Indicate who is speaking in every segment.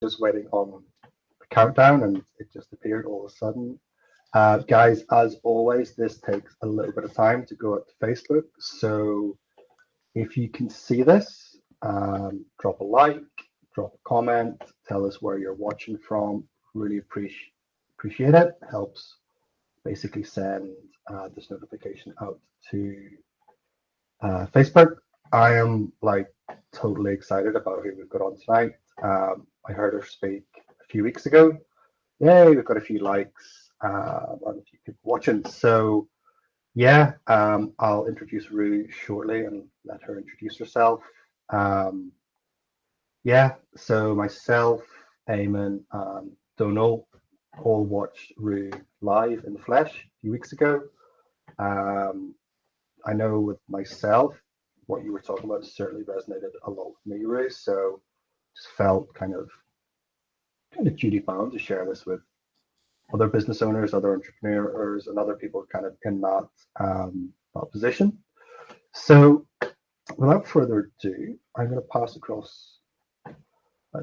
Speaker 1: just waiting on the countdown, and it just appeared all of a sudden. Guys, as always, this takes a little bit of time to go up to Facebook. So if you can see this, drop a like, drop a comment, tell us where you're watching from. Really appreciate it. Helps basically send this notification out to Facebook. I am like totally excited about who we've got on tonight. I heard her speak a few weeks ago. Yay, we've got a few likes and a few people watching. So yeah, I'll introduce Roo shortly and let her introduce herself. Yeah, so myself, Eamonn, and Donal all watched Roo live in the flesh a few weeks ago. I know with myself, what you were talking about certainly resonated a lot with me, Roo. So just felt kind of duty bound to share this with other business owners, other entrepreneurs, and other people kind of in that position. So without further ado, I'm going to pass across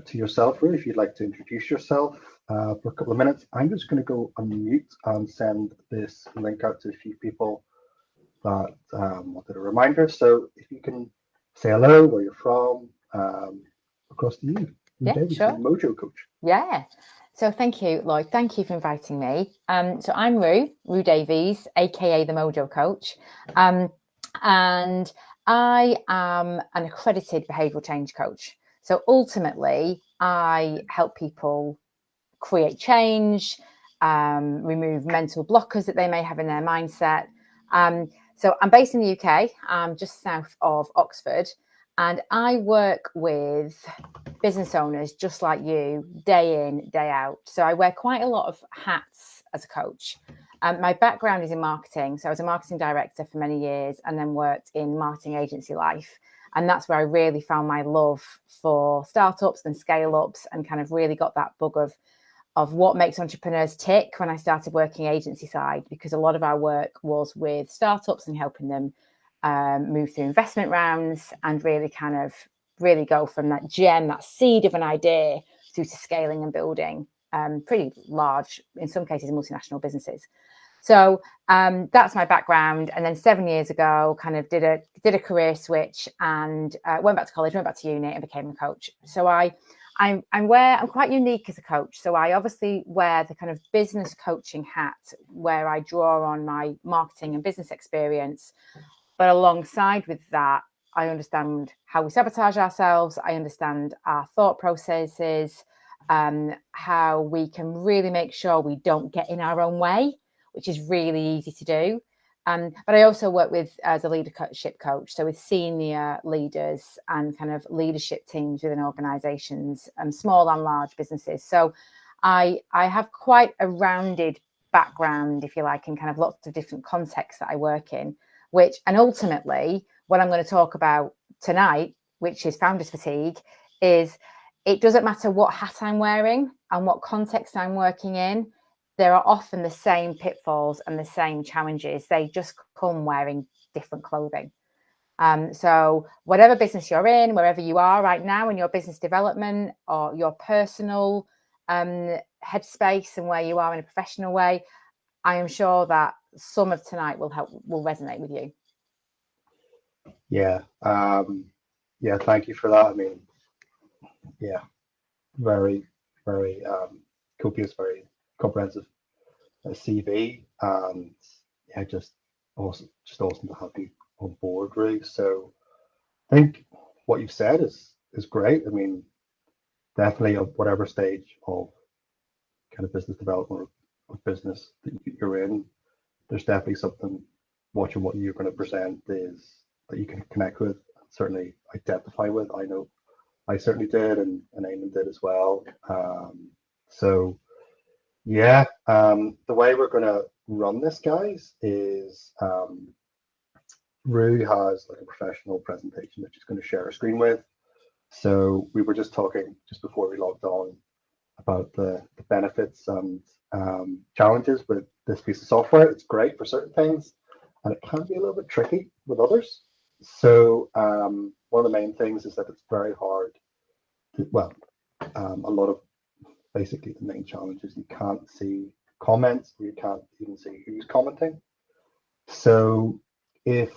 Speaker 1: to yourself, Roo, if you'd like to introduce yourself for a couple of minutes. I'm just going to go unmute and send this link out to a few people that wanted a reminder. So if you can say hello, where you're from, across to you.
Speaker 2: Yeah,
Speaker 1: Davies,
Speaker 2: sure.
Speaker 1: Mojo Coach.
Speaker 2: Yeah. So thank you, Lloyd. Thank you for inviting me. So I'm Roo Davies, aka the Mojo Coach, and I am an accredited behavioural change coach. So ultimately, I help people create change, remove mental blockers that they may have in their mindset. So I'm based in the UK. I'm just south of Oxford, and I work with business owners just like you, day in, day out. So I wear quite a lot of hats as a coach. My background is in marketing. So I was a marketing director for many years and then worked in marketing agency life. And that's where I really found my love for startups and scale ups, and kind of really got that bug of what makes entrepreneurs tick when I started working agency side, because a lot of our work was with startups and helping them move through investment rounds and really go from that gem, that seed of an idea, through to scaling and building pretty large, in some cases, multinational businesses. So that's my background. And then 7 years ago, kind of did a career switch and went back to college, went back to uni and became a coach. So I'm quite unique as a coach. So I obviously wear the kind of business coaching hat where I draw on my marketing and business experience. But alongside with that, I understand how we sabotage ourselves. I understand our thought processes, how we can really make sure we don't get in our own way, which is really easy to do. But I also work with as a leadership coach, so with senior leaders and kind of leadership teams within organisations, small and large businesses. So I have quite a rounded background, if you like, in kind of lots of different contexts that I work in, and ultimately what I'm going to talk about tonight, which is founders fatigue, is it doesn't matter what hat I'm wearing and what context I'm working in. There are often the same pitfalls and the same challenges. They just come wearing different clothing. So whatever business you're in, wherever you are right now in your business development or your personal headspace and where you are in a professional way, I am sure that some of tonight will resonate with you.
Speaker 1: Yeah. Thank you for that. I mean, yeah, very, very copious, very comprehensive CV, and yeah, just awesome to have you on board, Roo. So I think what you've said is great. I mean, definitely at whatever stage of kind of business development or business that you're in, there's definitely something watching what you're going to present is that you can connect with, certainly identify with. I know I certainly did, and Eamonn did as well. So yeah, the way we're going to run this, guys, is Roo has like a professional presentation that she's going to share her screen with. So we were just talking just before we logged on about the benefits and challenges with this piece of software. It's great for certain things, and it can be a little bit tricky with others. So one of the main things is that it's very hard. A lot of basically the main challenge is you can't see comments, you can't even see who's commenting. So if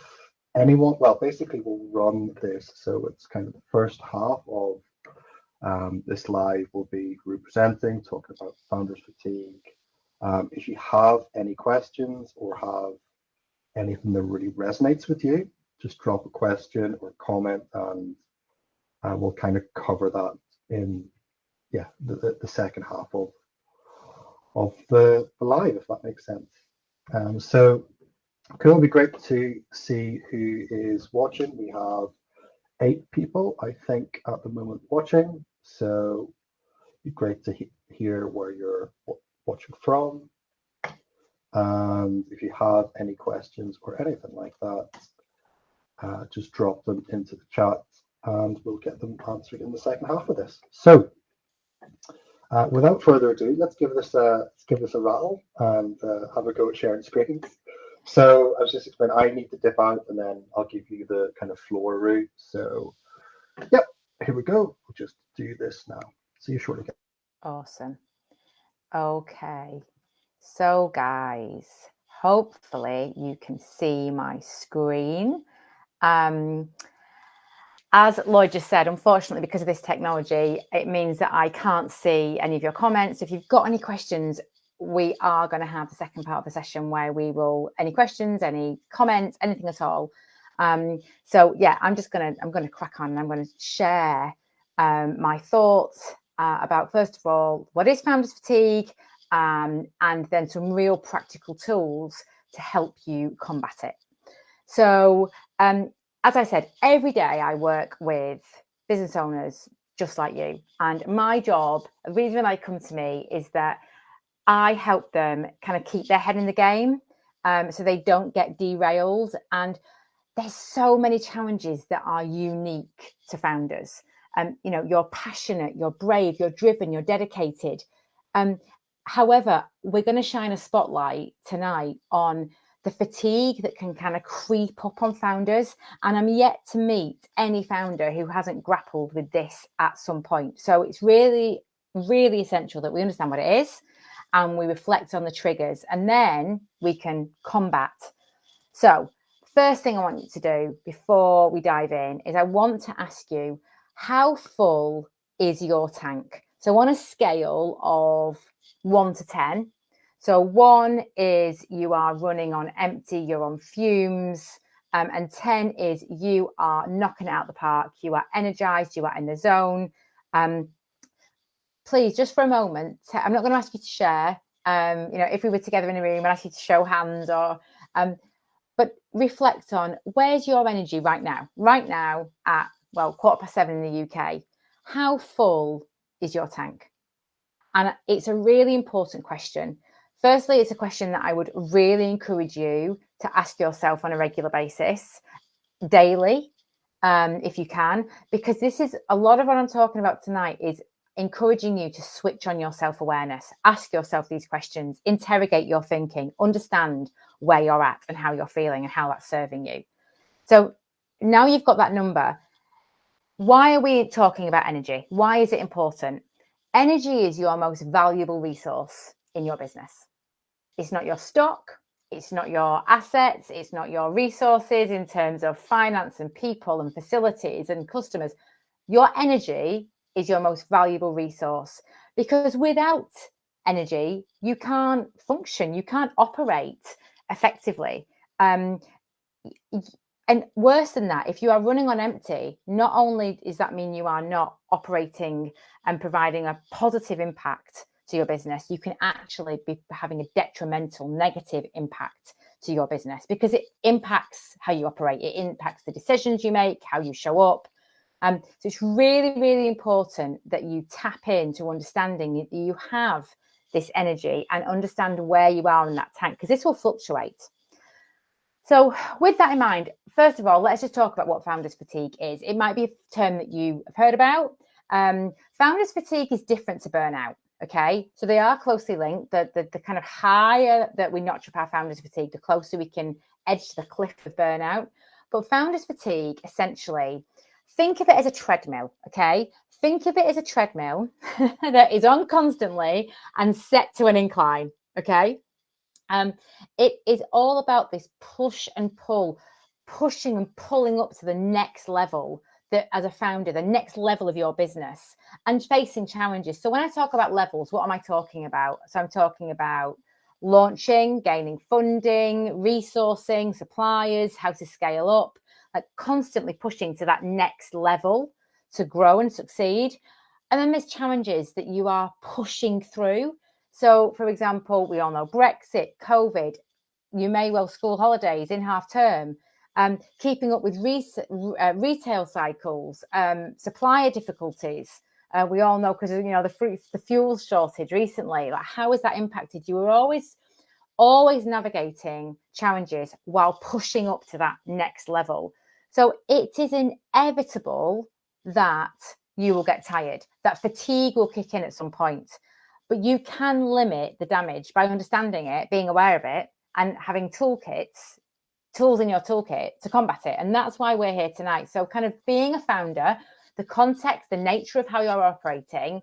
Speaker 1: anyone, well, basically we'll run this. So it's kind of the first half of this live will be representing, talking about founders fatigue. If you have any questions or have anything that really resonates with you, just drop a question or comment, and we'll kind of cover that in the second half of the live, if that makes sense. So it'll be great to see who is watching. We have 8 people, I think, at the moment watching. So it'd be great to hear where you're watching from. And if you have any questions or anything like that, just drop them into the chat and we'll get them answered in the second half of this. So without further ado, let's give this a rattle and have a go at sharing screens. So I was just explaining, I need to dip out and then I'll give you the kind of floor route. So yep, here we go. We'll just do this now. See you shortly.
Speaker 2: Awesome. Okay. So guys, hopefully you can see my screen. As Lloyd just said, unfortunately, because of this technology, it means that I can't see any of your comments. If you've got any questions, we are going to have the second part of the session where we will, any questions, any comments, anything at all. So yeah, I'm going to crack on and I'm going to share my thoughts about, first of all, what is founders fatigue, and then some real practical tools to help you combat it. So as I said, every day I work with business owners just like you. And my job, the reason they come to me is that I help them kind of keep their head in the game so they don't get derailed. And there's so many challenges that are unique to founders. You know, you're passionate, you're brave, you're driven, you're dedicated. However, we're going to shine a spotlight tonight on the fatigue that can kind of creep up on founders. And I'm yet to meet any founder who hasn't grappled with this at some point. So it's really, really essential that we understand what it is and we reflect on the triggers, and then we can combat. So first thing I want you to do before we dive in is I want to ask you, how full is your tank? So on a scale of 1 to 10, so 1 is you are running on empty, you're on fumes, and 10 is you are knocking it out the park, you are energized, you are in the zone. Please, just for a moment, I'm not going to ask you to share. You know, if we were together in a room, I'd ask you to show hands, or but reflect on, where's your energy right now? Right now at, well, 7:15 in the UK. How full is your tank? And it's a really important question. Firstly, it's a question that I would really encourage you to ask yourself on a regular basis, daily, if you can, because this is a lot of what I'm talking about tonight is encouraging you to switch on your self-awareness. Ask yourself these questions, interrogate your thinking, understand where you're at and how you're feeling and how that's serving you. So now you've got that number. Why are we talking about energy? Why is it important? Energy is your most valuable resource in your business. It's not your stock. It's not your assets. It's not your resources in terms of finance and people and facilities and customers. Your energy is your most valuable resource, because without energy, you can't function. You can't operate effectively. And worse than that, if you are running on empty, not only does that mean you are not operating and providing a positive impact to your business, you can actually be having a detrimental, negative impact to your business, because it impacts how you operate. It impacts the decisions you make, how you show up. So it's really, really important that you tap into understanding that you have this energy and understand where you are in that tank, because this will fluctuate. So with that in mind, first of all, let's just talk about what founders fatigue is. It might be a term that you have heard about. Founders fatigue is different to burnout. Okay, so they are closely linked. The kind of higher that we notch up our founders fatigue, the closer we can edge to the cliff of burnout. But founders fatigue, essentially, think of it as a treadmill, okay? Think of it as a treadmill that is on constantly and set to an incline, okay? It is all about this push and pull, pushing and pulling up to the next level, that as a founder, the next level of your business, and facing challenges. So when I talk about levels, what am I talking about? So I'm talking about launching, gaining funding, resourcing, suppliers, how to scale up, like constantly pushing to that next level to grow and succeed. And then there's challenges that you are pushing through. So, for example, we all know Brexit, COVID, you may well school holidays in half term, keeping up with retail cycles, supplier difficulties. We all know, because the fuel shortage recently, like how has that impacted you? We're always navigating challenges while pushing up to that next level. So it is inevitable that you will get tired, that fatigue will kick in at some point, but you can limit the damage by understanding it, being aware of it, and having tools in your toolkit to combat it. And that's why we're here tonight. So kind of being a founder, the context, the nature of how you're operating,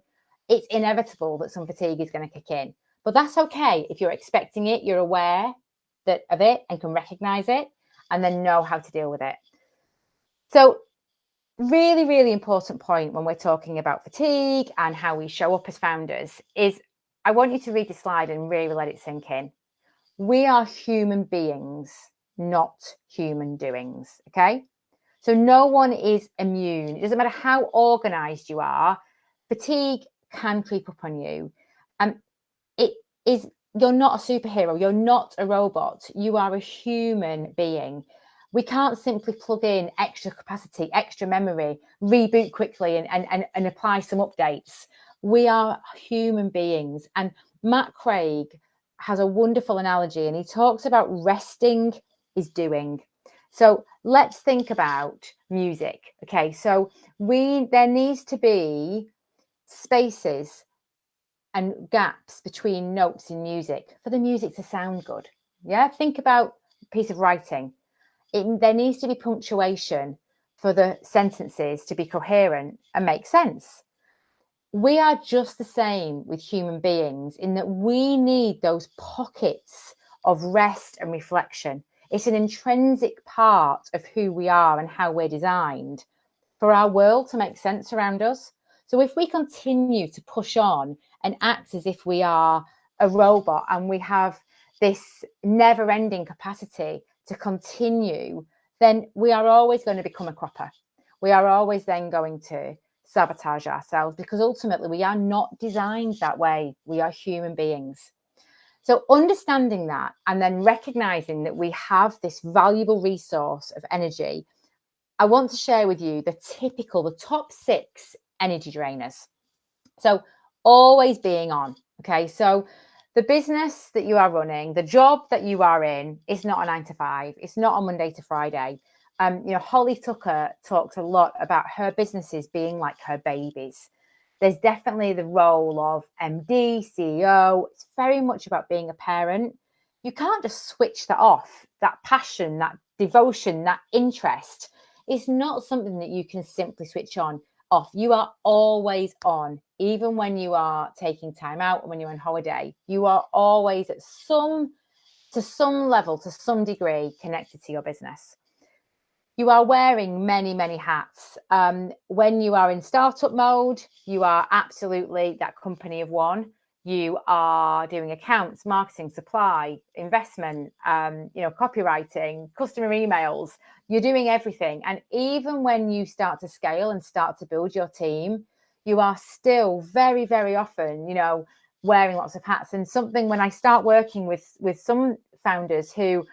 Speaker 2: it's inevitable that some fatigue is going to kick in. But that's okay. If you're expecting it, you're aware of it and can recognize it and then know how to deal with it. So really, really important point when we're talking about fatigue and how we show up as founders is, I want you to read the slide and really let it sink in. We are human beings, not human doings, okay? So no one is immune. It doesn't matter how organized you are, fatigue can creep up on you. You're not a superhero, you're not a robot, you are a human being. We can't simply plug in extra capacity, extra memory, reboot quickly and apply some updates. We are human beings. And Matt Craig has a wonderful analogy, and he talks about resting is doing. So let's think about music. Okay, so there needs to be spaces and gaps between notes in music for the music to sound good. Yeah, think about a piece of writing. There needs to be punctuation for the sentences to be coherent and make sense. We are just the same with human beings in that we need those pockets of rest and reflection. It's an intrinsic part of who we are and how we're designed for our world to make sense around us. So if we continue to push on and act as if we are a robot and we have this never-ending capacity to continue, then we are always going to become a cropper. We are always then going to sabotage ourselves, because ultimately we are not designed that way. We are human beings. So understanding that and then recognizing that we have this valuable resource of energy, I want to share with you the top 6 energy drainers. So always being on. Okay, so the business that you are running, the job that you are in, is not a 9 to 5. It's not a Monday to Friday. Holly Tucker talks a lot about her businesses being like her babies. There's definitely the role of MD, CEO. It's very much about being a parent. You can't just switch that off. That passion, that devotion, that interest. It's not something that you can simply switch on off. You are always on, even when you are taking time out, when you're on holiday. You are always to some level, to some degree, connected to your business. You are wearing many, many hats. When you are in startup mode, you are absolutely that company of one. You are doing accounts, marketing, supply, investment, copywriting, customer emails. You're doing everything. And even when you start to scale and start to build your team, you are still very, very often, wearing lots of hats. And something, when I start working with some founders who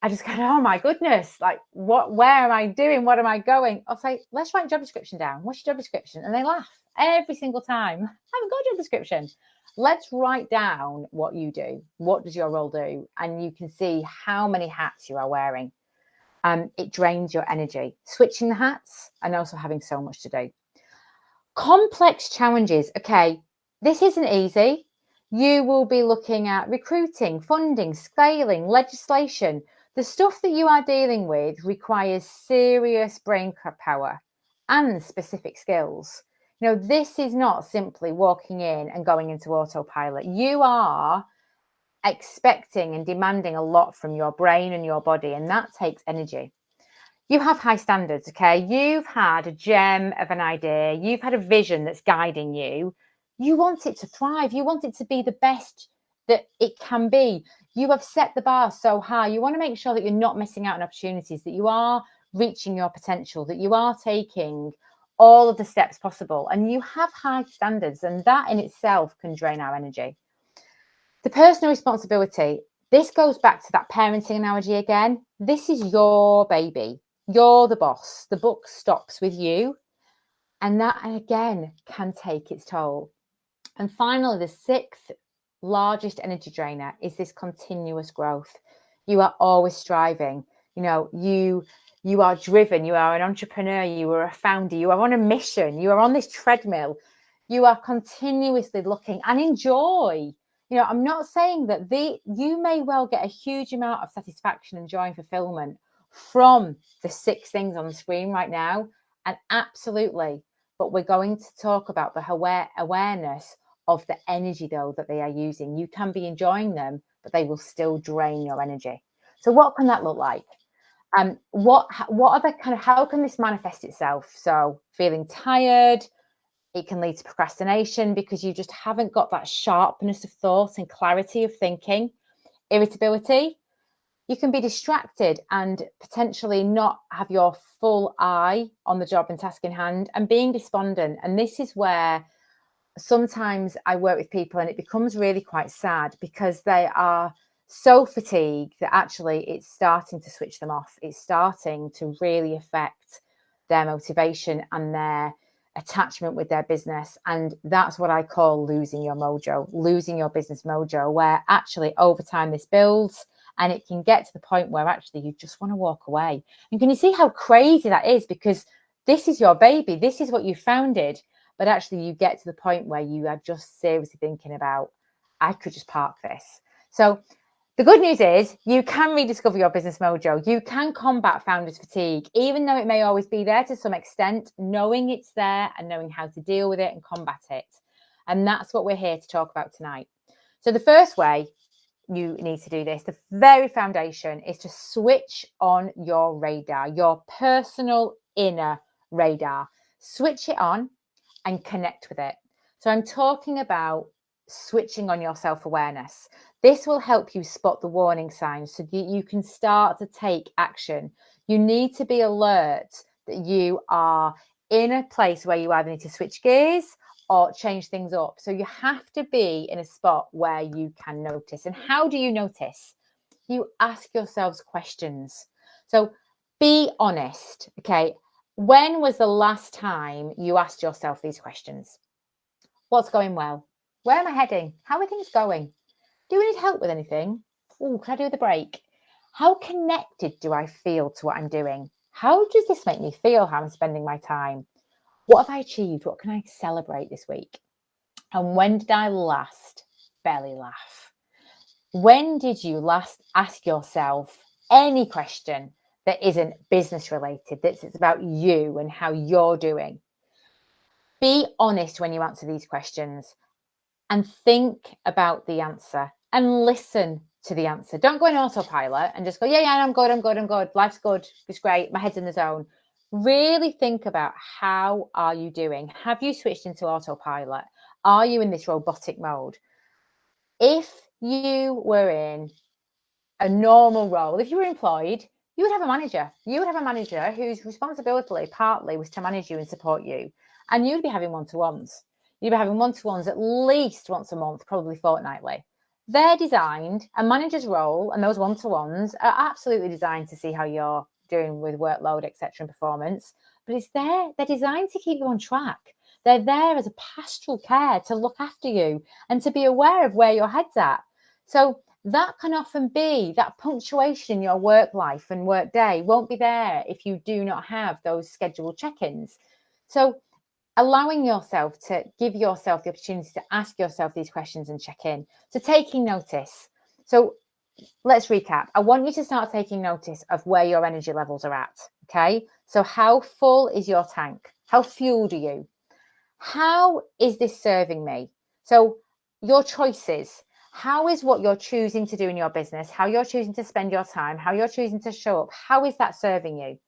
Speaker 2: I just go, oh my goodness, like where am I doing? What am I going? I'll say, let's write a job description down. What's your job description? And they laugh every single time. I haven't got a job description. Let's write down what you do. What does your role do? And you can see how many hats you are wearing. It drains your energy, switching the hats and also having so much to do. Complex challenges. Okay, this isn't easy. You will be looking at recruiting, funding, scaling, legislation. The stuff that you are dealing with requires serious brain power and specific skills. This is not simply walking in and going into autopilot. You are expecting and demanding a lot from your brain and your body, and that takes energy. You have high standards, okay? You've had a gem of an idea. You've had a vision that's guiding you. You want it to thrive. You want it to be the best that it can be. You have set the bar so high. You want to make sure that you're not missing out on opportunities, that you are reaching your potential, that you are taking all of the steps possible. And you have high standards, and that in itself can drain our energy. The personal responsibility. This goes back to that parenting analogy again. This is your baby. You're the boss. The buck stops with you. And that, again, can take its toll. And finally, the sixth largest energy drainer is this continuous growth. You are always striving. You are driven. You are an entrepreneur. You are a founder. You are on a mission. You are on this treadmill. You are continuously looking and enjoy. I'm not saying that you may well get a huge amount of satisfaction and joy and fulfillment from the 6 things on the screen right now. And absolutely. But we're going to talk about the awareness of the energy, though, that they are using. You can be enjoying them, but they will still drain your energy. So what can that look like? What are the how can this manifest itself? So feeling tired, it can lead to procrastination because you just haven't got that sharpness of thought and clarity of thinking. Irritability, you can be distracted and potentially not have your full eye on the job and task in hand, and being despondent. And this is where sometimes I work with people and it becomes really quite sad because they are so fatigued that actually it's starting to switch them off. It's starting to really affect their motivation and their attachment with their business. And that's what I call losing your mojo, losing your business mojo, where actually over time this builds and it can get to the point where actually you just want to walk away. And can you see how crazy that is? Because this is your baby. This is what you founded. But actually you get to the point where you are just seriously thinking about, I could just park this. So the good news is you can rediscover your business mojo. You can combat founders fatigue, even though it may always be there to some extent, knowing it's there and knowing how to deal with it and combat it. And that's what we're here to talk about tonight. So the first way you need to do this, the very foundation, is to switch on your radar, your personal inner radar. Switch it on and connect with it. So I'm talking about switching on your self-awareness. This will help you spot the warning signs so you can start to take action. You need to be alert that you are in a place where you either need to switch gears or change things up. So you have to be in a spot where you can notice. And how do you notice? You ask yourselves questions. So be honest, okay? When was the last time you asked yourself these questions? What's going well? Where am I heading? How are things going? Do we need help with anything? Oh, can I do the break? How connected do I feel to what I'm doing? How does this make me feel, how I'm spending my time? What have I achieved? What can I celebrate this week? And when did I last belly laugh? When did you last ask yourself any question that isn't business related, that's about you and how you're doing? Be honest when you answer these questions and think about the answer and listen to the answer. Don't go in autopilot and just go, yeah, I'm good. Life's good. It's great. My head's in the zone. Really think about, how are you doing? Have you switched into autopilot? Are you in this robotic mode? If you were in a normal role, if you were employed, you would have a manager. You would have a manager whose responsibility partly was to manage you and support you. And you'd be having one-to-ones. You'd be having one-to-ones at least once a month, probably fortnightly. They're designed, a manager's role and those one-to-ones are absolutely designed to see how you're doing with workload, etc., and performance. But it's there. They're designed to keep you on track. They're there as a pastoral care to look after you and to be aware of where your head's at. So that can often be that punctuation in your work life and work day won't be there if you do not have those scheduled check-ins. So allowing yourself to give yourself the opportunity to ask yourself these questions and check in. So taking notice. So let's recap. I want you to start taking notice of where your energy levels are at. Okay. So how full is your tank? How fueled are you? How is this serving me? So your choices, how is what you're choosing to do in your business, how you're choosing to spend your time, how you're choosing to show up, how is that serving you?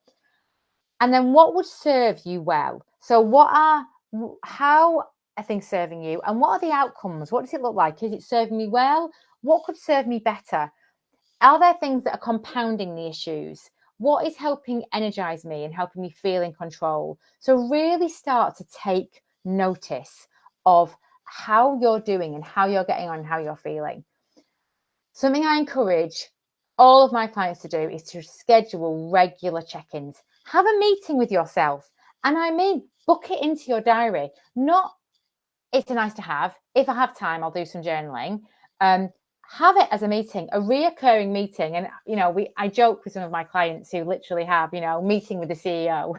Speaker 2: And then what would serve you well? So how are things serving you, and what are the outcomes? What does it look like? Is it serving me well? What could serve me better? Are there things that are compounding the issues? What is helping energize me and helping me feel in control? So really start to take notice of how you're doing and how you're getting on and how you're feeling. Something I encourage all of my clients to do is to schedule regular check-ins. Have a meeting with yourself. And I mean, book it into your diary. Not, it's nice to have. If I have time, I'll do some journaling. Have it as a meeting, a reoccurring meeting. And, I joke with some of my clients who literally have, meeting with the CEO.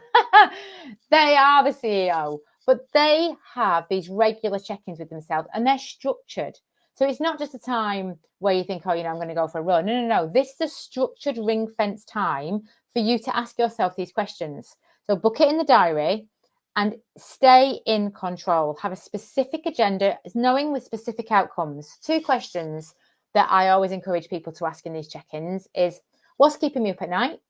Speaker 2: They are the CEO, but they have these regular check-ins with themselves and they're structured. So it's not just a time where you think, I'm going to go for a run. No. This is a structured ring-fence time for you to ask yourself these questions. So book it in the diary and stay in control. Have a specific agenda, knowing with specific outcomes. 2 questions that I always encourage people to ask in these check-ins is, what's keeping me up at night?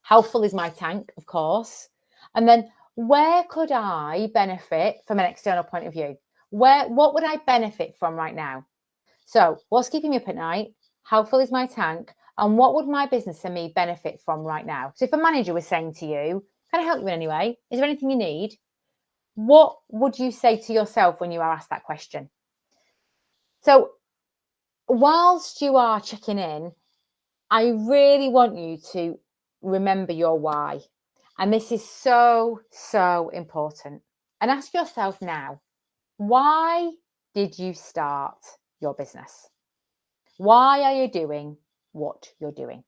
Speaker 2: How full is my tank, of course? And then where could I benefit from an external point of view? What would I benefit from right now? So what's keeping me up at night? How full is my tank? And what would my business and me benefit from right now? So if a manager was saying to you, can I help you in any way? Is there anything you need? What would you say to yourself when you are asked that question? So whilst you are checking in, I really want you to remember your why. And this is so, so important. And ask yourself now, why did you start your business? Why are you doing what you're doing?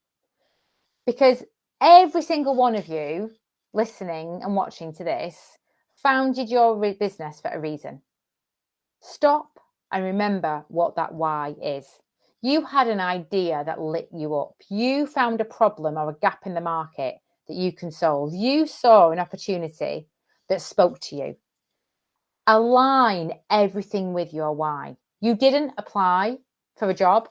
Speaker 2: Because every single one of you listening and watching to this founded your business for a reason. Stop and remember what that why is. You had an idea that lit you up. You found a problem or a gap in the market that you can solve. You saw an opportunity that spoke to you. Align everything with your why. You didn't apply for a job.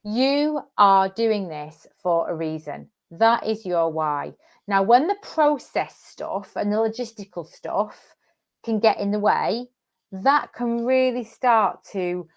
Speaker 2: You are doing this for a reason. That is your why. Now, when the process stuff and the logistical stuff can get in the way, that can really start to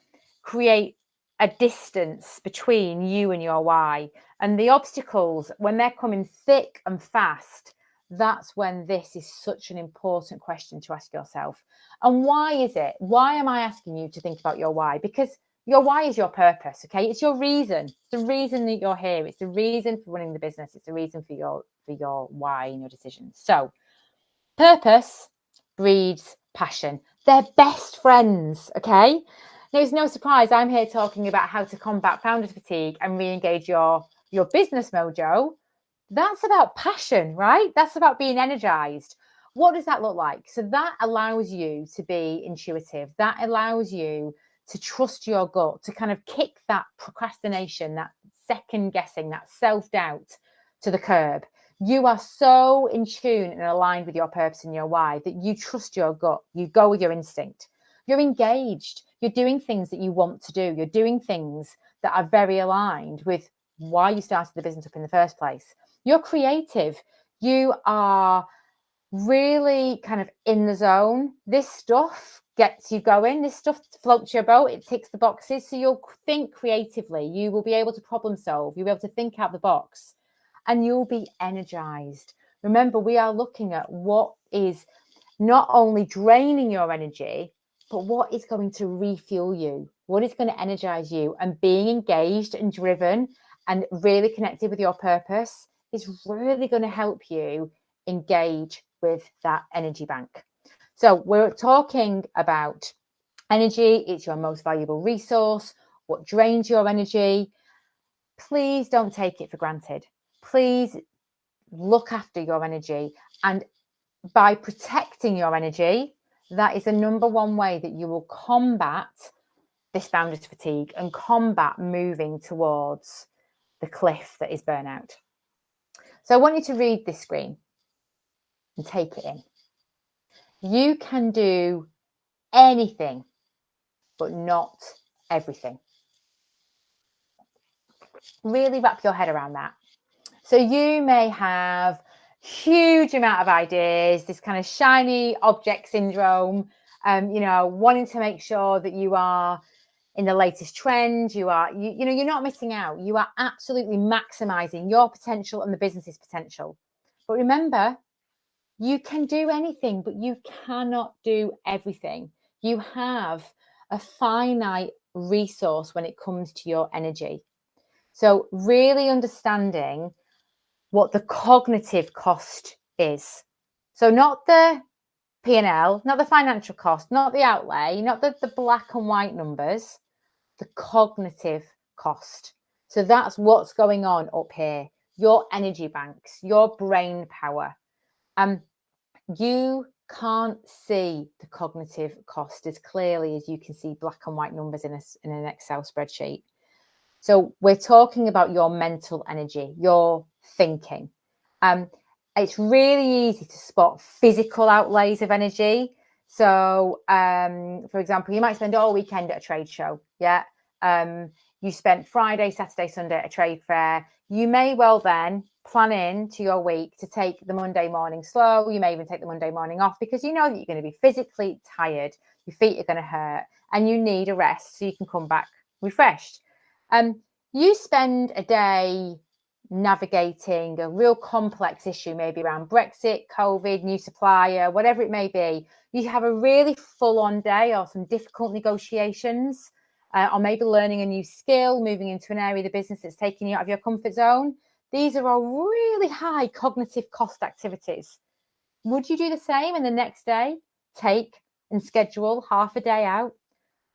Speaker 2: create a distance between you and your why. And the obstacles, when they're coming thick and fast, that's when this is such an important question to ask yourself. And why is it? Why am I asking you to think about your why? Because your why is your purpose, okay? It's your reason. It's the reason that you're here. It's the reason for running the business. It's the reason for your why and your decisions. So purpose breeds passion. They're best friends, okay? Now, it's no surprise I'm here talking about how to combat founders fatigue and re-engage your business mojo. That's about passion, right? That's about being energized. What does that look like? So that allows you to be intuitive. That allows you to trust your gut, to kind of kick that procrastination, that second guessing, that self-doubt to the curb. You are so in tune and aligned with your purpose and your why that you trust your gut. You go with your instinct. You're engaged. You're doing things that you want to do. You're doing things that are very aligned with why you started the business up in the first place. You're creative. You are really kind of in the zone. This stuff gets you going. This stuff floats your boat. It ticks the boxes. So you'll think creatively. You will be able to problem solve. You'll be able to think out the box and you'll be energized. Remember, we are looking at what is not only draining your energy, but what is going to refuel you, what is going to energize you. And being engaged and driven and really connected with your purpose is really going to help you engage with that energy bank. So we're talking about energy. It's your most valuable resource. What drains your energy? Please don't take it for granted. Please look after your energy. And by protecting your energy, that is the number one way that you will combat this founder's fatigue and combat moving towards the cliff that is burnout. So I want you to read this screen and take it in. You can do anything, but not everything. Really wrap your head around that. So you may have huge amount of ideas, this kind of shiny object syndrome, wanting to make sure that you are in the latest trend, you're not missing out. You are absolutely maximizing your potential and the business's potential. But remember, you can do anything, but you cannot do everything. You have a finite resource when it comes to your energy. So really understanding what the cognitive cost is. So not the P&L, not the financial cost, not the outlay, not the black and white numbers, the cognitive cost. So that's what's going on up here, your energy banks, your brain power. You can't see the cognitive cost as clearly as you can see black and white numbers in an Excel spreadsheet. So we're talking about your mental energy, your thinking. It's really easy to spot physical outlays of energy. So, for example, you might spend all weekend at a trade show. Yeah. You spent Friday, Saturday, Sunday at a trade fair. You may well then plan into your week to take the Monday morning slow. You may even take the Monday morning off because you know that you're going to be physically tired. Your feet are going to hurt and you need a rest so you can come back refreshed. You spend a day navigating a real complex issue, maybe around Brexit, COVID, new supplier, whatever it may be. You have a really full-on day or some difficult negotiations, or maybe learning a new skill, moving into an area of the business that's taking you out of your comfort zone. These are all really high cognitive cost activities. Would you do the same and the next day take and schedule half a day out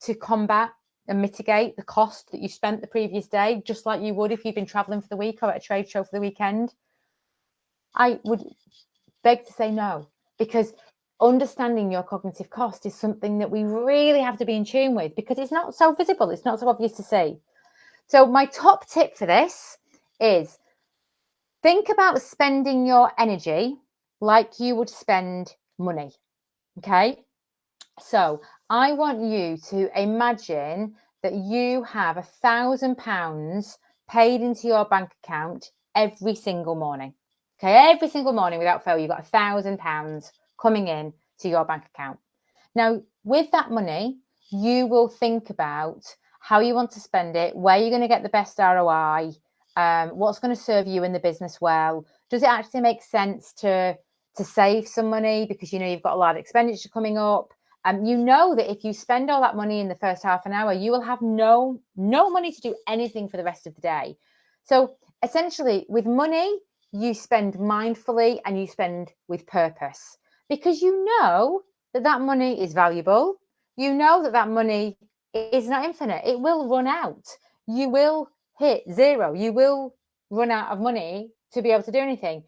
Speaker 2: to combat and mitigate the cost that you spent the previous day, just like you would if you've been traveling for the week or at a trade show for the weekend? I would beg to say no, because understanding your cognitive cost is something that we really have to be in tune with because it's not so visible. It's not so obvious to see. So my top tip for this is think about spending your energy like you would spend money. Okay. So I want you to imagine that you have £1,000 paid into your bank account every single morning. Okay, every single morning without fail, you've got £1,000 coming in to your bank account. Now, with that money, you will think about how you want to spend it, where you're going to get the best ROI, what's going to serve you in the business well. Does it actually make sense to save some money because you know you've got a lot of expenditure coming up? You know that if you spend all that money in the first half an hour, you will have no money to do anything for the rest of the day. So essentially, with money, you spend mindfully and you spend with purpose because you know that money is valuable. You know that money is not infinite. It will run out. You will hit zero. You will run out of money to be able to do anything.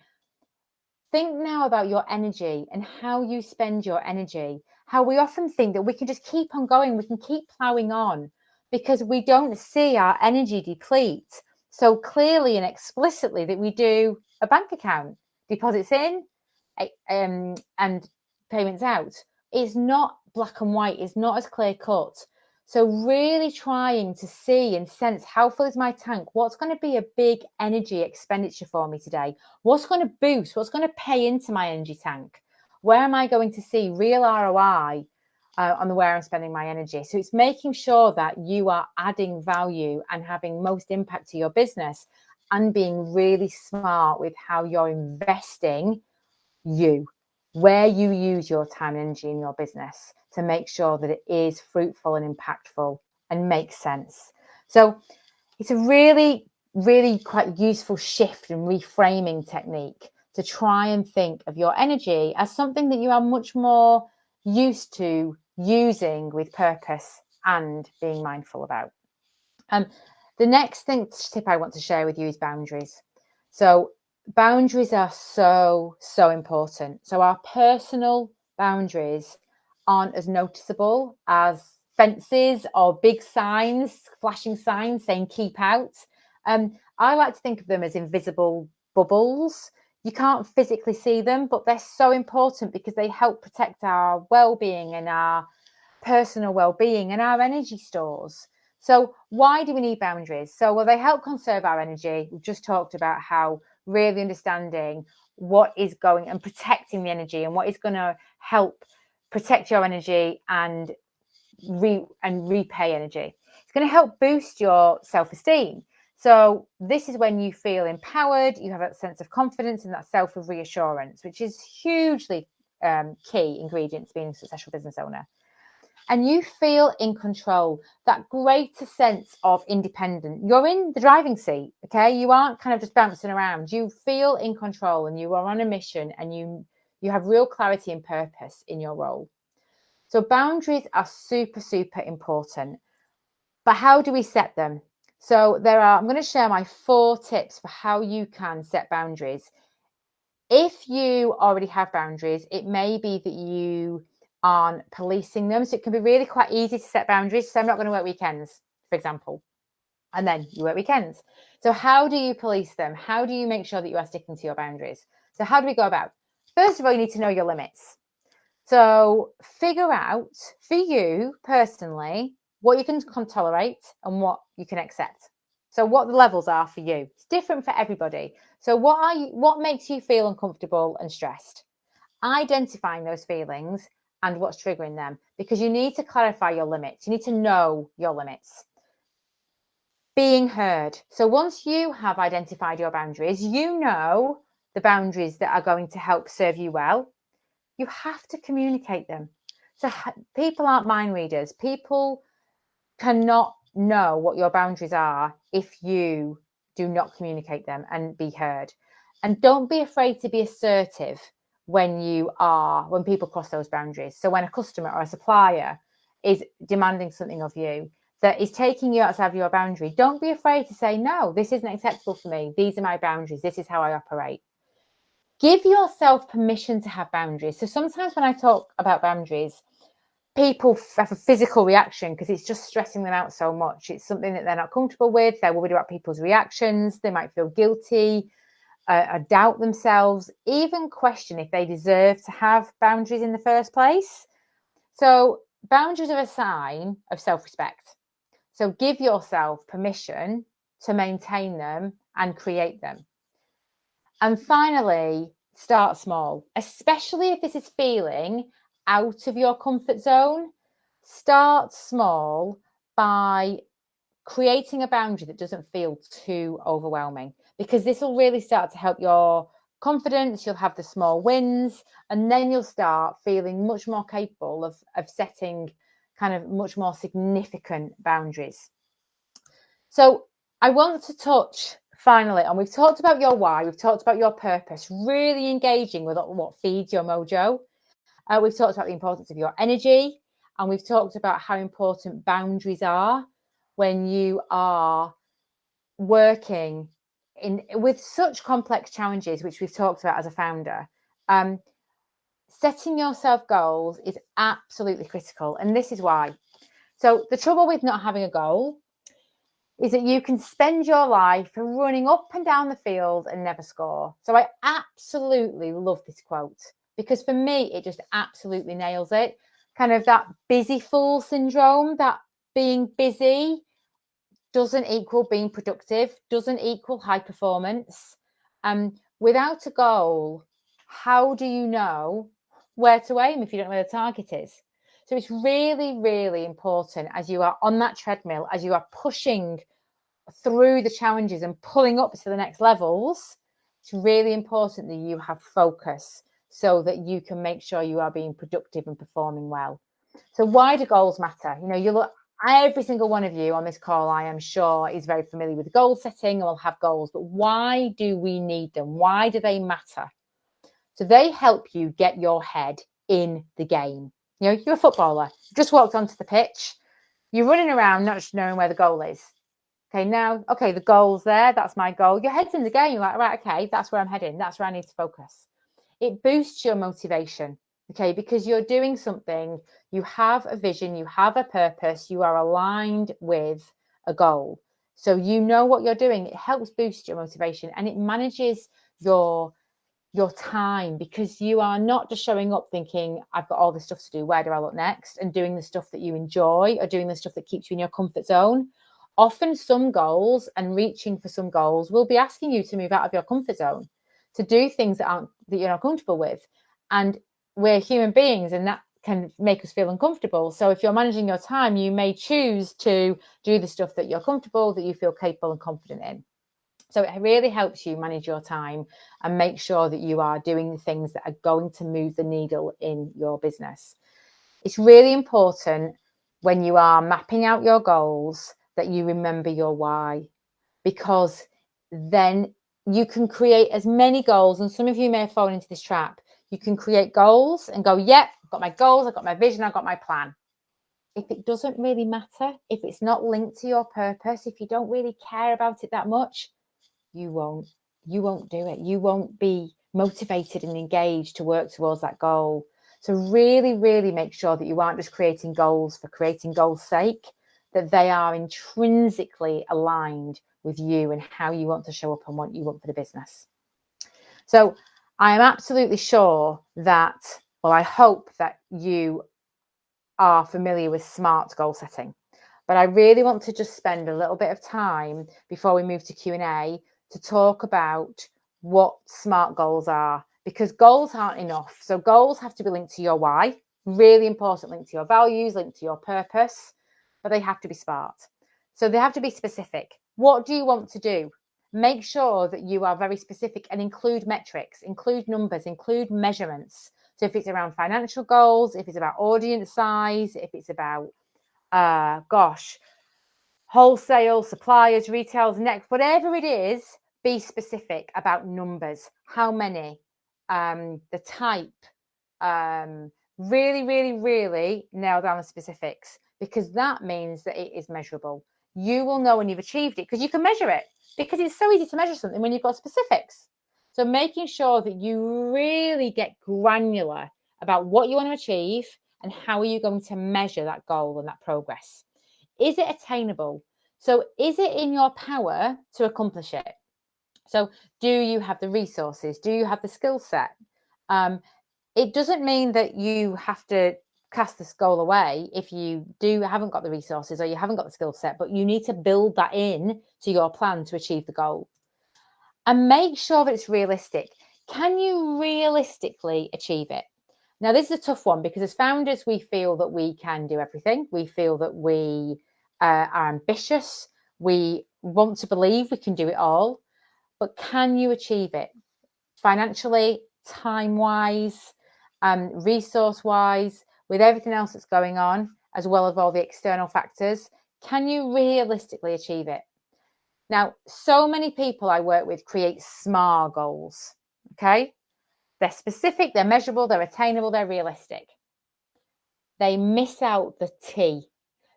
Speaker 2: Think now about your energy and how you spend your energy. How we often think that we can just keep on going, we can keep plowing on because we don't see our energy deplete so clearly and explicitly that we do a bank account, deposits in and payments out. It's not black and white, it's not as clear cut. So really trying to see and sense how full is my tank? What's going to be a big energy expenditure for me today? What's going to boost? What's going to pay into my energy tank? Where am I going to see real ROI on where I'm spending my energy? So it's making sure that you are adding value and having most impact to your business and being really smart with how you're investing where you use your time and energy in your business to make sure that it is fruitful and impactful and makes sense. So it's a really, really quite useful shift and reframing technique to try and think of your energy as something that you are much more used to using with purpose and being mindful about. The next tip I want to share with you is boundaries. So boundaries are so important. So our personal boundaries aren't as noticeable as fences or big signs, flashing signs saying keep out. I like to think of them as invisible bubbles. You can't physically see them, but they're so important because they help protect our well-being and our personal well-being and our energy stores. So why do we need boundaries? So, well, they help conserve our energy. We've just talked about how really understanding what is going and protecting the energy and what is going to help protect your energy and repay energy. It's going to help boost your self-esteem. So this is when you feel empowered, you have a sense of confidence and that self of reassurance, which is hugely key ingredient to being a successful business owner. And you feel in control, that greater sense of independence. You're in the driving seat, okay? You aren't kind of just bouncing around. You feel in control and you are on a mission and you have real clarity and purpose in your role. So boundaries are super, super important. But how do we set them? So I'm going to share my 4 tips for how you can set boundaries. If you already have boundaries, it may be that you aren't policing them. So it can be really quite easy to set boundaries. So I'm not going to work weekends, for example. And then you work weekends. So how do you police them? How do you make sure that you are sticking to your boundaries? So how do we go about? First of all, you need to know your limits. So figure out for you personally what you can tolerate and what you can accept. So what the levels are for you. It's different for everybody. So what makes you feel uncomfortable and stressed? Identifying those feelings and what's triggering them, because you need to clarify your limits. You need to know your limits. Being heard. So once you have identified your boundaries, you know the boundaries that are going to help serve you well. You have to communicate them. So people aren't mind readers. People cannot know what your boundaries are if you do not communicate them and be heard. And don't be afraid to be assertive when people cross those boundaries. So when a customer or a supplier is demanding something of you that is taking you outside of your boundary, don't be afraid to say, no, this isn't acceptable for me. These are my boundaries. This is how I operate. Give yourself permission to have boundaries. So sometimes when I talk about boundaries, people have a physical reaction because it's just stressing them out so much. It's something that they're not comfortable with. They're worried about people's reactions. They might feel guilty, doubt themselves, even question if they deserve to have boundaries in the first place. So boundaries are a sign of self-respect. So give yourself permission to maintain them and create them. And finally, start small, especially if this is feeling out of your comfort zone. Start small by creating a boundary that doesn't feel too overwhelming, because this will really start to help your confidence. You'll have the small wins, and then you'll start feeling much more capable of setting kind of much more significant boundaries. So I want to touch finally, and we've talked about your why, we've talked about your purpose, really engaging with what feeds your mojo. We've talked about the importance of your energy, and we've talked about how important boundaries are when you are working with such complex challenges, which we've talked about as a founder. Setting yourself goals is absolutely critical, and this is why. So the trouble with not having a goal is that you can spend your life running up and down the field and never score. So I absolutely love this quote, because for me, it just absolutely nails it. Kind of that busy fool syndrome, that being busy doesn't equal being productive, doesn't equal high performance. Without a goal, how do you know where to aim if you don't know where the target is? So it's really, really important as you are on that treadmill, as you are pushing through the challenges and pulling up to the next levels, it's really important that you have focus so that you can make sure you are being productive and performing well. So why do goals matter? Every single one of you on this call, I am sure, is very familiar with goal setting and will have goals, but why do we need them? Why do they matter? So they help you get your head in the game. You're a footballer, you just walked onto the pitch, you're running around not knowing where the goal is. The goal's there. That's my goal. Your head's in the game. You're like, right, okay, that's where I'm heading. That's where I need to focus. It boosts your motivation, okay, because you're doing something. You have a vision. You have a purpose. You are aligned with a goal. So you know what you're doing. It helps boost your motivation, and it manages your your time, because you are not just showing up thinking, I've got all this stuff to do, where do I look next? And doing the stuff that you enjoy, or doing the stuff that keeps you in your comfort zone. Often some goals and reaching for some goals will be asking you to move out of your comfort zone, to do things that you're not comfortable with. And we're human beings, and that can make us feel uncomfortable. So if you're managing your time, you may choose to do the stuff that you're comfortable, that you feel capable and confident in. So it really helps you manage your time and make sure that you are doing the things that are going to move the needle in your business. It's really important when you are mapping out your goals that you remember your why, because then you can create as many goals. And some of you may have fallen into this trap. You can create goals and go, yep, I've got my goals, I've got my vision, I've got my plan. If it doesn't really matter, if it's not linked to your purpose, if you don't really care about it that much, you won't do it. You won't be motivated and engaged to work towards that goal. So really, really make sure that you aren't just creating goals for creating goals' sake, that they are intrinsically aligned with you and how you want to show up and what you want for the business. So I am absolutely sure that, well, I hope that you are familiar with SMART goal setting. But I really want to just spend a little bit of time before we move to Q&A to talk about what SMART goals are, because goals aren't enough. So goals have to be linked to your why, really important, linked to your values, linked to your purpose, but they have to be SMART. So they have to be specific. What do you want to do? Make sure that you are very specific and include metrics, include numbers, include measurements. So if it's around financial goals, if it's about audience size, if it's about wholesale, suppliers, retailers, next, whatever it is, be specific about numbers, how many, the type, really, really, really nail down the specifics, because that means that it is measurable. You will know when you've achieved it because you can measure it, because it's so easy to measure something when you've got specifics. So making sure that you really get granular about what you want to achieve and how are you going to measure that goal and that progress. Is it attainable? So is it in your power to accomplish it? So do you have the resources? Do you have the skill set? It doesn't mean that you have to cast this goal away if you haven't got the resources or you haven't got the skill set, but you need to build that in to your plan to achieve the goal. And make sure that it's realistic. Can you realistically achieve it? Now, this is a tough one because as founders, we feel that we can do everything. We feel that we are ambitious. We want to believe we can do it all. But can you achieve it? Financially, time-wise, resource-wise, with everything else that's going on, as well as all the external factors, can you realistically achieve it? Now, so many people I work with create SMART goals, okay? They're specific, they're measurable, they're attainable, they're realistic. They miss out the T,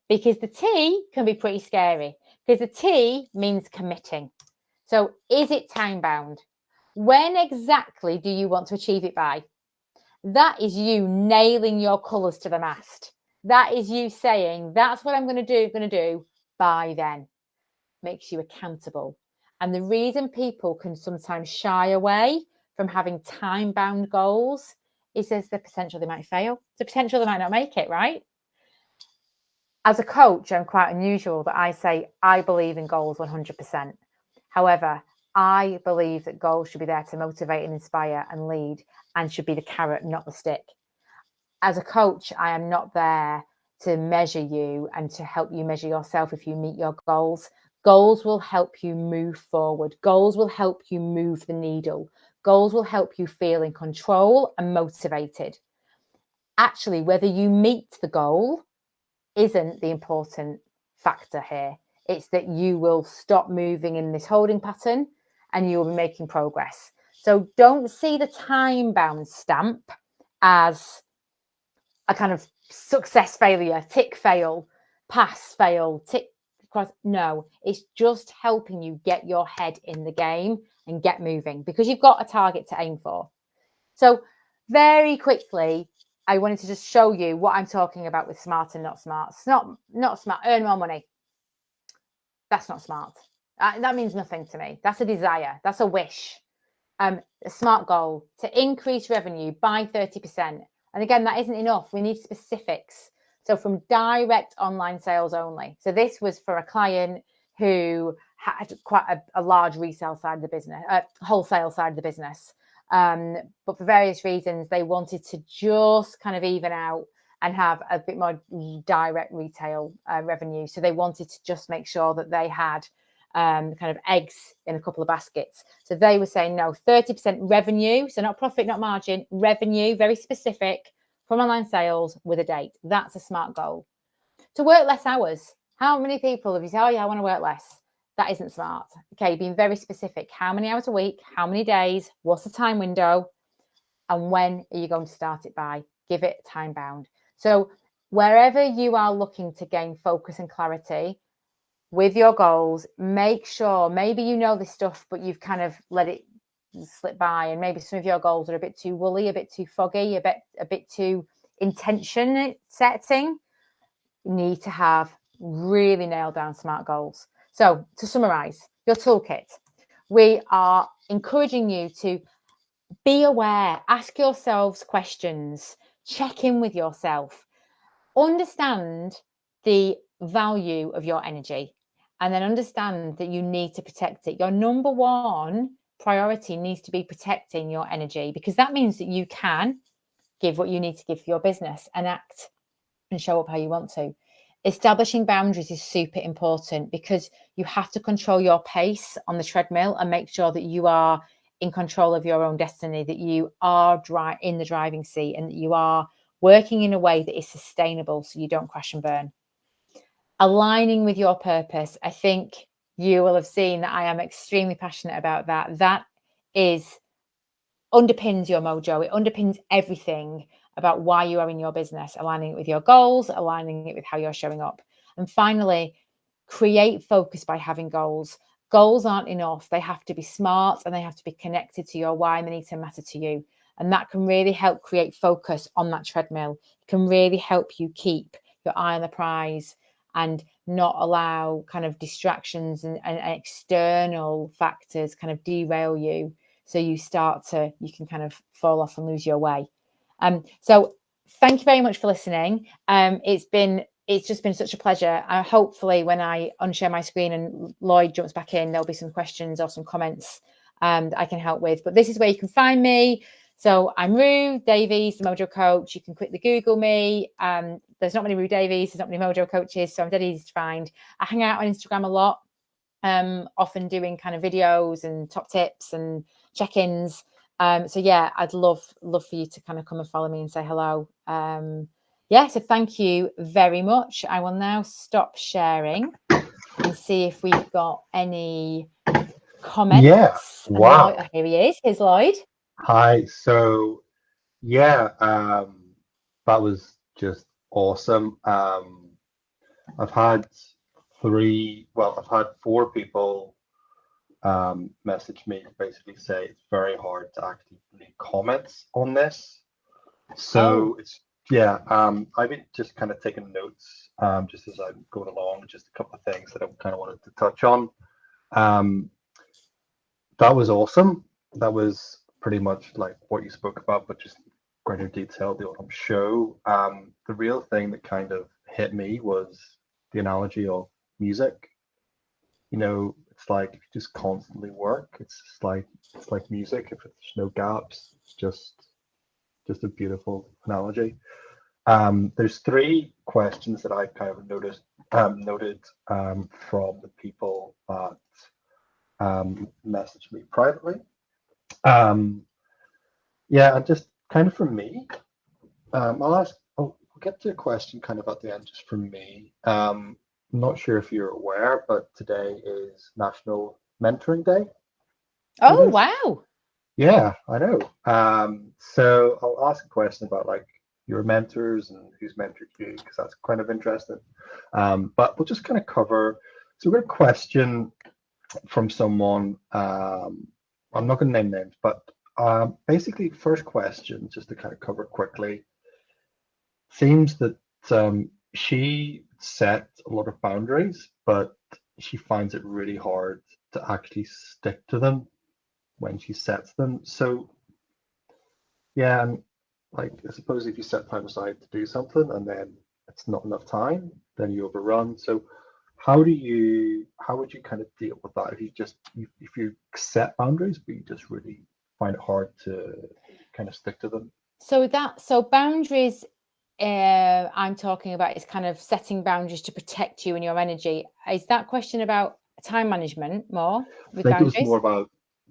Speaker 2: because the T can be pretty scary, because the T means committing. So is it time-bound? When exactly do you want to achieve it by? That is you nailing your colours to the mast. That is you saying, that's what I'm going to do by then. Makes you accountable. And the reason people can sometimes shy away from having time-bound goals is there's the potential they might fail. The potential they might not make it, right? As a coach, I'm quite unusual that I say I believe in goals 100%. However, I believe that goals should be there to motivate and inspire and lead, and should be the carrot, not the stick. As a coach, I am not there to measure you and to help you measure yourself if you meet your goals. Goals will help you move forward. Goals will help you move the needle. Goals will help you feel in control and motivated. Actually, whether you meet the goal isn't the important factor here. It's that you will stop moving in this holding pattern and you will be making progress. So don't see the time-bound stamp as a kind of success failure, tick fail, pass fail, tick cross. No, it's just helping you get your head in the game and get moving, because you've got a target to aim for. So very quickly, I wanted to just show you what I'm talking about with SMART and not SMART. It's not SMART. Earn more money. That's not SMART. That means nothing to me. That's a desire. That's a wish. a SMART goal to increase revenue by 30%. And again, that isn't enough. We need specifics. So from direct online sales only. So this was for a client who had quite a large resale side of the business, wholesale side of the business. But for various reasons, they wanted to just kind of even out and have a bit more direct retail revenue. So they wanted to just make sure that they had kind of eggs in a couple of baskets. So they were saying, no, 30% revenue. So not profit, not margin, revenue, very specific from online sales with a date. That's a SMART goal. To work less hours. How many people have you said, oh yeah, I want to work less? That isn't smart. Okay, being very specific. How many hours a week? How many days? What's the time window? And when are you going to start it by? Give it time bound. So wherever you are looking to gain focus and clarity with your goals, make sure, maybe you know this stuff, but you've kind of let it slip by, and maybe some of your goals are a bit too woolly, a bit too foggy, a bit too intention setting. You need to have really nailed down SMART goals. So to summarize your toolkit, we are encouraging you to be aware, ask yourselves questions, check in with yourself, understand the value of your energy, and then understand that you need to protect it. Your number one priority needs to be protecting your energy, because that means that you can give what you need to give for your business and act and show up how you want to. Establishing boundaries is super important, because you have to control your pace on the treadmill and make sure that you are in control of your own destiny, that you are in the driving seat, and that you are working in a way that is sustainable so you don't crash and burn. Aligning with your purpose. I think you will have seen that I am extremely passionate about that. That underpins your mojo. It underpins everything about why you are in your business, aligning it with your goals, aligning it with how you're showing up. And finally, create focus by having goals. Goals aren't enough. They have to be smart, and they have to be connected to your why, and they need to matter to you. And that can really help create focus on that treadmill. It can really help you keep your eye on the prize and not allow kind of distractions and external factors kind of derail you. So you can kind of fall off and lose your way. So thank you very much for listening. It's just been such a pleasure. Hopefully when I unshare my screen and Lloyd jumps back in, there'll be some questions or some comments that I can help with. But this is where you can find me. So I'm Roo Davies, the Mojo Coach. You can quickly Google me. There's not many Roo Davies, there's not many Mojo Coaches, so I'm dead easy to find. I hang out on Instagram a lot, often doing kind of videos and top tips and check-ins. So yeah, I'd love for you to kind of come and follow me and say hello. So thank you very much. I will now stop sharing and see if we've got any comments.
Speaker 1: Yeah. Wow.
Speaker 2: Lloyd, here he is. Here's Lloyd.
Speaker 1: Hi. So yeah, that was just awesome. I've had four people message me to basically say it's very hard to actually leave comments on this. So I've been just kind of taking notes just as I'm going along, just a couple of things that I kind of wanted to touch on. That was awesome. That was pretty much like what you spoke about, but just greater detail, the autumn show. The real thing that kind of hit me was the analogy of music. You know, it's like if you just constantly work, it's like music. If there's no gaps, it's just a beautiful analogy. There's three questions that I've kind of noted from the people that messaged me privately. And just kind of from me, we'll get to a question kind of at the end just from me. I'm not sure if you're aware, but today is National Mentoring Day.
Speaker 2: Oh, wow.
Speaker 1: Yeah, I know. So I'll ask a question about like your mentors and who's mentored you, because that's kind of interesting. But we'll just kind of cover. So we've got a question from someone. I'm not going to name names, but basically, first question, just to kind of cover quickly, seems that she set a lot of boundaries, but she finds it really hard to actually stick to them. when she sets them. So yeah, and like I suppose if you set time aside to do something and then it's not enough time, then you overrun. So how would you kind of deal with that if you set boundaries but you just really find it hard to kind of stick to them?
Speaker 2: So boundaries I'm talking about is kind of setting boundaries to protect you and your energy. Is that question about time management more
Speaker 1: I
Speaker 2: with
Speaker 1: think it was
Speaker 2: boundaries?
Speaker 1: more about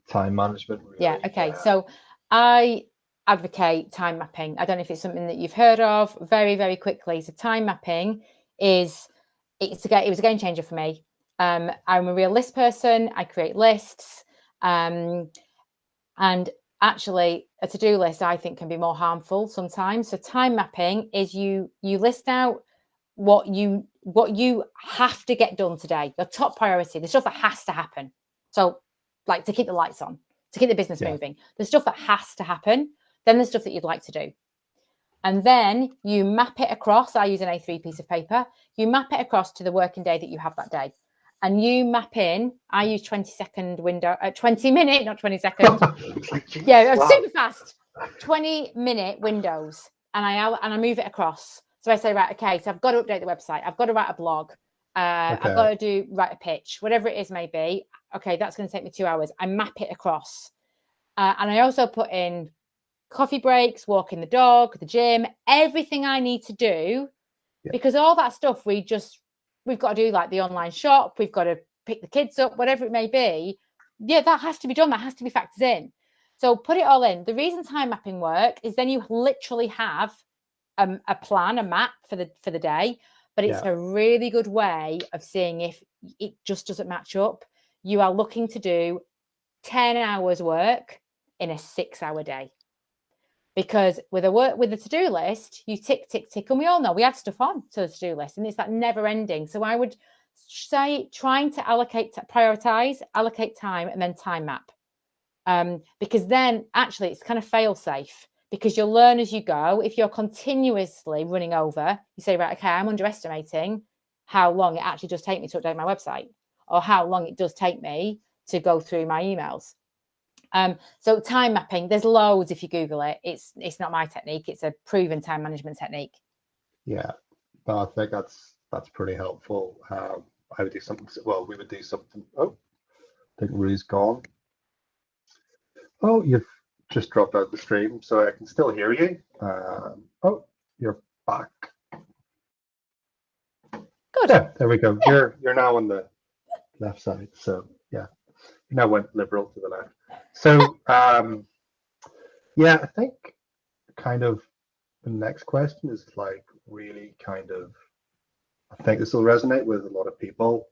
Speaker 1: time management,
Speaker 2: Yeah.
Speaker 1: really.
Speaker 2: Okay.
Speaker 1: Yeah.
Speaker 2: So I advocate time mapping. I don't know if it's something that you've heard of. Very, very quickly. So time mapping it was a game changer for me. I'm a real list person. I create lists. And actually a to-do list I think can be more harmful sometimes. So time mapping is you list out what you have to get done today, your top priority, the stuff that has to happen. So like to keep the lights on, to keep the business moving, the stuff that has to happen, then the stuff that you'd like to do. And then you map it across. I use an A3 piece of paper. You map it across to the working day that you have that day. And you map in, I use 20-second window, 20-minute, not 20-second. Yeah,
Speaker 1: Wow.
Speaker 2: super fast, 20-minute windows. And I move it across. So I say, right, okay, so I've got to update the website. I've got to write a blog. I've got to write a pitch, whatever it is may be. Okay, that's going to take me 2 hours. I map it across. And I also put in coffee breaks, walking the dog, the gym, everything I need to do, because all that stuff we've got to do, like the online shop, we've got to pick the kids up, whatever it may be. Yeah, that has to be done. That has to be factored in. So put it all in. The reason time mapping work is then you literally have a plan, a map for the day, but it's a really good way of seeing if it just doesn't match up. You are looking to do 10 hours work in a 6-hour day. Because with a to-do list, you tick, tick, tick, and we all know we add stuff on to the to-do list, and it's that never ending. So I would say trying to prioritize, allocate time, and then time map. Because then actually it's kind of fail safe, because you'll learn as you go. If you're continuously running over, you say, right, okay, I'm underestimating how long it actually does take me to update my website, or how long it does take me to go through my emails. So time mapping, there's loads if you Google it. It's not my technique. It's a proven time management technique.
Speaker 1: Yeah, but I think that's pretty helpful. I would do something. Well, we would do something. Oh, I think Roo's gone. Oh, you've just dropped out the stream, so I can still hear you. Oh, you're back.
Speaker 2: Good.
Speaker 1: Yeah, there we go. Yeah. You're now on the left side. So yeah, you now went liberal to the left. So yeah, I think kind of the next question is like really kind of. I think this will resonate with a lot of people.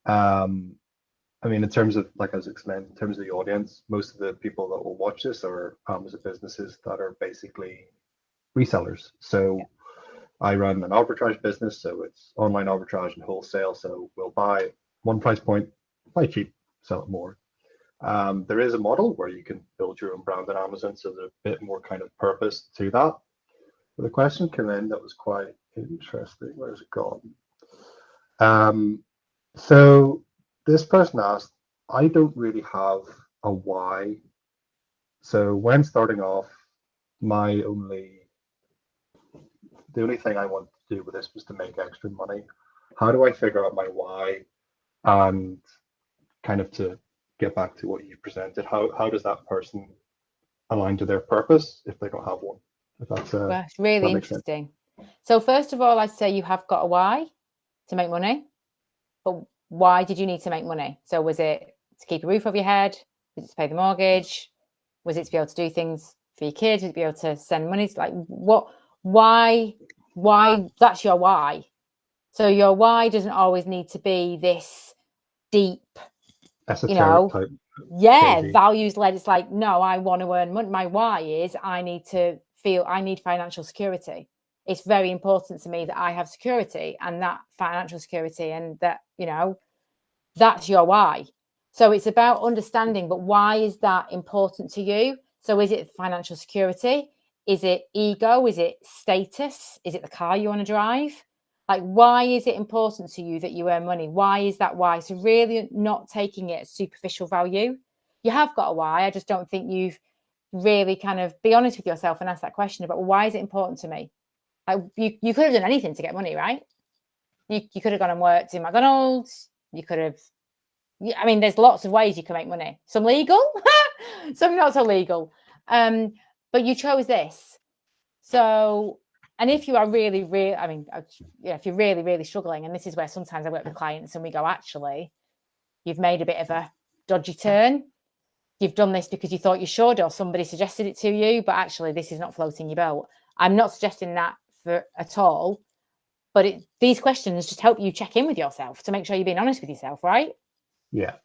Speaker 1: I mean, in terms of, like I was explaining, in terms of the audience, most of the people that will watch this are Amazon businesses that are basically resellers. So I run an arbitrage business, so it's online arbitrage and wholesale. So we'll buy one price point, buy cheap, sell it more. There is a model where you can build your own brand on Amazon, so there's a bit more kind of purpose to that. But the question came in that was quite interesting. Where's it gone? So this person asked, I don't really have a why. So when starting off, the only thing I wanted to do with this was to make extra money. How do I figure out my why? And kind of to get back to what you presented, how does that person align to their purpose if they don't have one? If
Speaker 2: that's really interesting. So first of all, I'd say you have got a why to make money, but why did you need to make money? So was it to keep a roof over your head? Was it to pay the mortgage? Was it to be able to do things for your kids? Was it to be able to send money? Like what? Why? That's your why. So your why doesn't always need to be this deep,
Speaker 1: esoteric type.
Speaker 2: Values led. It's like, no, I want to earn money. My why is I need financial security. It's very important to me that I have security, and that financial security, and that, that's your why. So it's about understanding, but why is that important to you? So is it financial security? Is it ego? Is it status? Is it the car you want to drive? Like, why is it important to you that you earn money? Why is that why? So really not taking it at superficial value. You have got a why. I just don't think you've really kind of be honest with yourself and ask that question about, well, why is it important to me? Like, you could have done anything to get money, right? You could have gone and worked in McDonald's. You could have, I mean, there's lots of ways you can make money. Some legal, some not so legal. But you chose this. So, and if you are really, I mean, if you're really, really struggling, and this is where sometimes I work with clients and we go, actually, you've made a bit of a dodgy turn. You've done this because you thought you should, or somebody suggested it to you, but actually this is not floating your boat. I'm not suggesting that at all, but these questions just help you check in with yourself to make sure you're being honest with yourself, right?
Speaker 1: Yeah.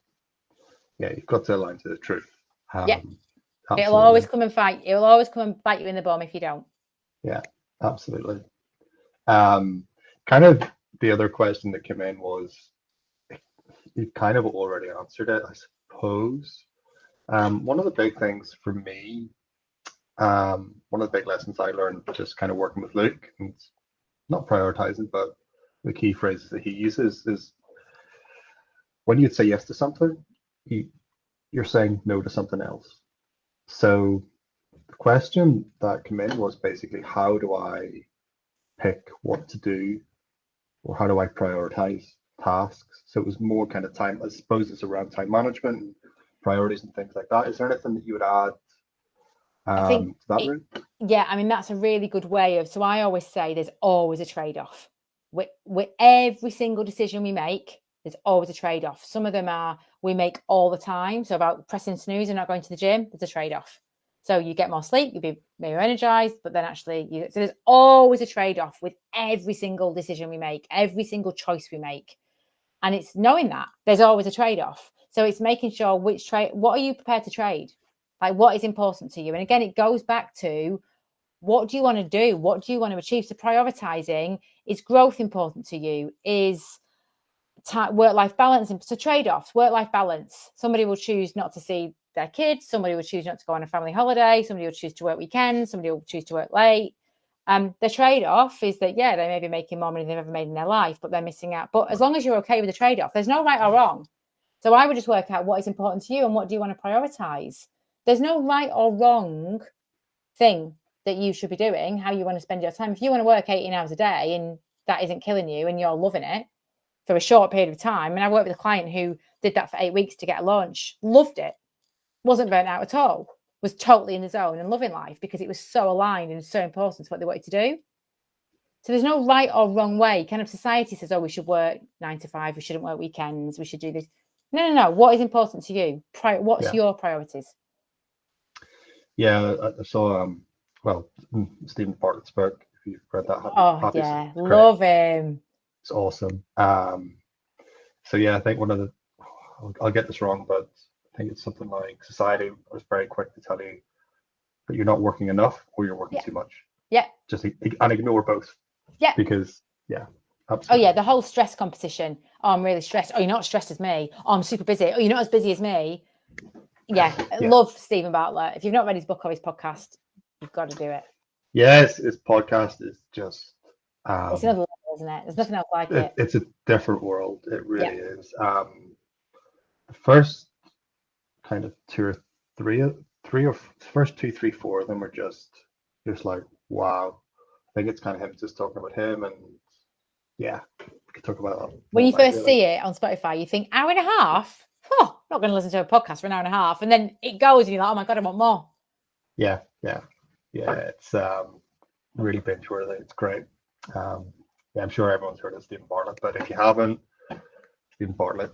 Speaker 1: You've got to align to the truth.
Speaker 2: Yeah.
Speaker 1: Absolutely.
Speaker 2: It'll always come and fight. It'll always come and bite you in the bum if you don't.
Speaker 1: Yeah, absolutely. Kind of the other question that came in was, you kind of already answered it, I suppose. One of the big things for me, one of the big lessons I learned just kind of working with Luke, and not prioritizing, but the key phrases that he uses is, when you'd say yes to something, you're saying no to something else. So the question that came in was basically, how do I pick what to do, or how do I prioritize tasks? So it was more kind of time, I suppose it's around time management and priorities and things like that. Is there anything that you would add
Speaker 2: I think
Speaker 1: to that route?
Speaker 2: Yeah, I mean, that's a really good way of, so I always say there's always a trade-off. With every single decision we make, there's always a trade-off. Some of them we make all the time. So about pressing snooze and not going to the gym, there's a trade-off. So you get more sleep, you'll be more energized, but then actually so there's always a trade-off with every single decision we make, every single choice we make. And it's knowing that there's always a trade-off. So it's making sure what are you prepared to trade? Like, what is important to you? And again, it goes back to, what do you want to do? What do you want to achieve? So prioritizing, is growth important to you? Is work-life balance? So trade-offs, work-life balance. Somebody will choose not to see their kids. Somebody will choose not to go on a family holiday. Somebody will choose to work weekends. Somebody will choose to work late. The trade-off is that, they may be making more money than they've ever made in their life, but they're missing out. But as long as you're okay with the trade-off, there's no right or wrong. So I would just work out what is important to you and what do you want to prioritize. There's no right or wrong thing that you should be doing, how you want to spend your time. If you want to work 18 hours a day and that isn't killing you and you're loving it for a short period of time, and I worked with a client who did that for 8 weeks to get a launch, loved it, wasn't burnt out at all, was totally in the zone and loving life because it was so aligned and so important to what they wanted to do. So there's no right or wrong way. Kind of society says, oh, we should work 9 to 5, we shouldn't work weekends, we should do this. No. What is important to you? What's your priorities?
Speaker 1: Yeah, I saw Stephen Bartlett's book, if you've read that.
Speaker 2: Love him.
Speaker 1: It's awesome. So yeah, I think I'll get this wrong, but I think it's something like, society was very quick to tell you that you're not working enough or you're working too much.
Speaker 2: Yeah.
Speaker 1: Just and ignore both.
Speaker 2: Yeah.
Speaker 1: Because absolutely.
Speaker 2: Oh yeah, the whole stress competition. Oh, I'm really stressed. Oh, you're not as stressed as me. Oh, I'm super busy. Oh, you're not as busy as me. Yeah. Love Stephen Bartlett. If you've not read his book or his podcast, you've got to do it.
Speaker 1: Yes, his podcast is just
Speaker 2: it's another level, isn't it? There's nothing else like it.
Speaker 1: It's a different world. It really is. The first kind of first 2, 3, 4 of them are just like, wow. I think it's kind of him just talking about him, and we could talk about that.
Speaker 2: When you first see it on Spotify, you think, hour and a half? Oh, not going to listen to a podcast for an hour and a half. And then it goes and you're like, oh my God, I want more.
Speaker 1: Yeah. It's really binge worthy. It's great. I'm sure everyone's heard of Stephen Bartlett, but if you haven't, Stephen Bartlett,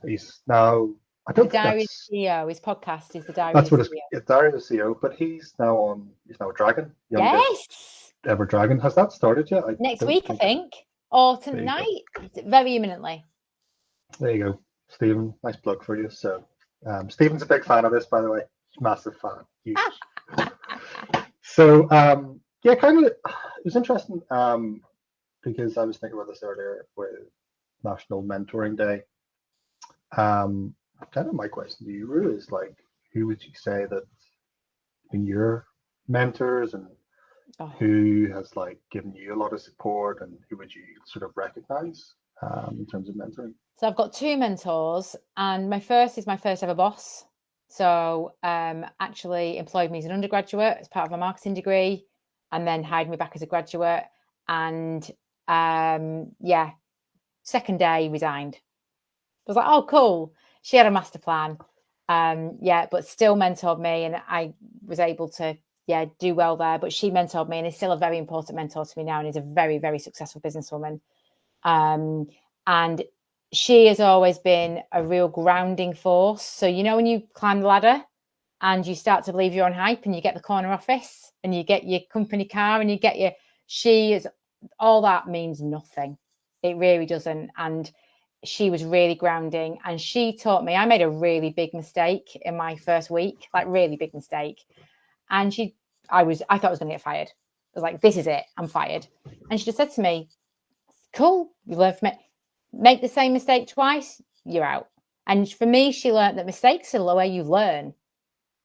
Speaker 1: he's now, I don't think
Speaker 2: Diary of the CEO. His podcast is the Diary
Speaker 1: that's
Speaker 2: of the
Speaker 1: what
Speaker 2: CEO.
Speaker 1: It's Diary of the CEO, but he's now a dragon.
Speaker 2: Yes.
Speaker 1: Ever dragon. Has that started yet?
Speaker 2: Next week, I think. Or tonight. Very imminently.
Speaker 1: There you go. Stephen, nice plug for you. So Stephen's a big fan of this, by the way. Massive fan. Huge. So kind of, it was interesting because I was thinking about this earlier with National Mentoring Day. Kind of my question to you, Roo, is like, who would you say that been your mentors, and who has like given you a lot of support, and who would you sort of recognize in terms of mentoring?
Speaker 2: So I've got 2 mentors, and my first is my first ever boss. So actually employed me as an undergraduate as part of my marketing degree, and then hired me back as a graduate. And second day resigned. I was like, oh, cool. She had a master plan. But still mentored me, and I was able to do well there. But she mentored me and is still a very important mentor to me now, and is a very, very successful businesswoman. And she has always been a real grounding force. So, you know, when you climb the ladder and you start to believe you're on hype, and you get the corner office and you get your company car and you get your, she is, all that means nothing. It really doesn't. And she was really grounding, and she taught me, I made a really big mistake in my first week, like really big mistake. And I thought I was going to get fired. I was like, this is it, I'm fired. And she just said to me, cool, you learn from it. Make the same mistake twice, you're out. And for me, she learned that mistakes are the way you learn.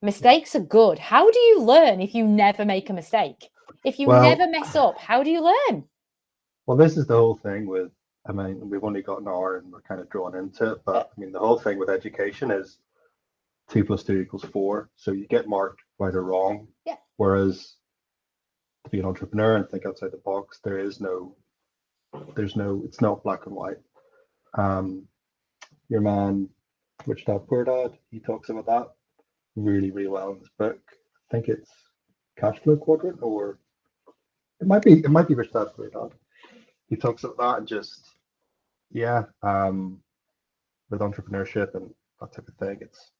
Speaker 2: Mistakes are good. How do you learn if you never make a mistake? If you never mess up, how do you learn?
Speaker 1: Well, this is the whole thing with, I mean, we've only got an hour and we're kind of drawn into it, but I mean, the whole thing with education is 2 + 2 = 4. So you get marked right or wrong.
Speaker 2: Yeah.
Speaker 1: Whereas to be an entrepreneur and think outside the box, it's not black and white. Your man, Rich Dad Poor Dad, he talks about that really, really well in his book. I think it's Cash Flow Quadrant, or it might be Rich Dad Poor Dad. He talks about that, and just with entrepreneurship and that type of thing, it's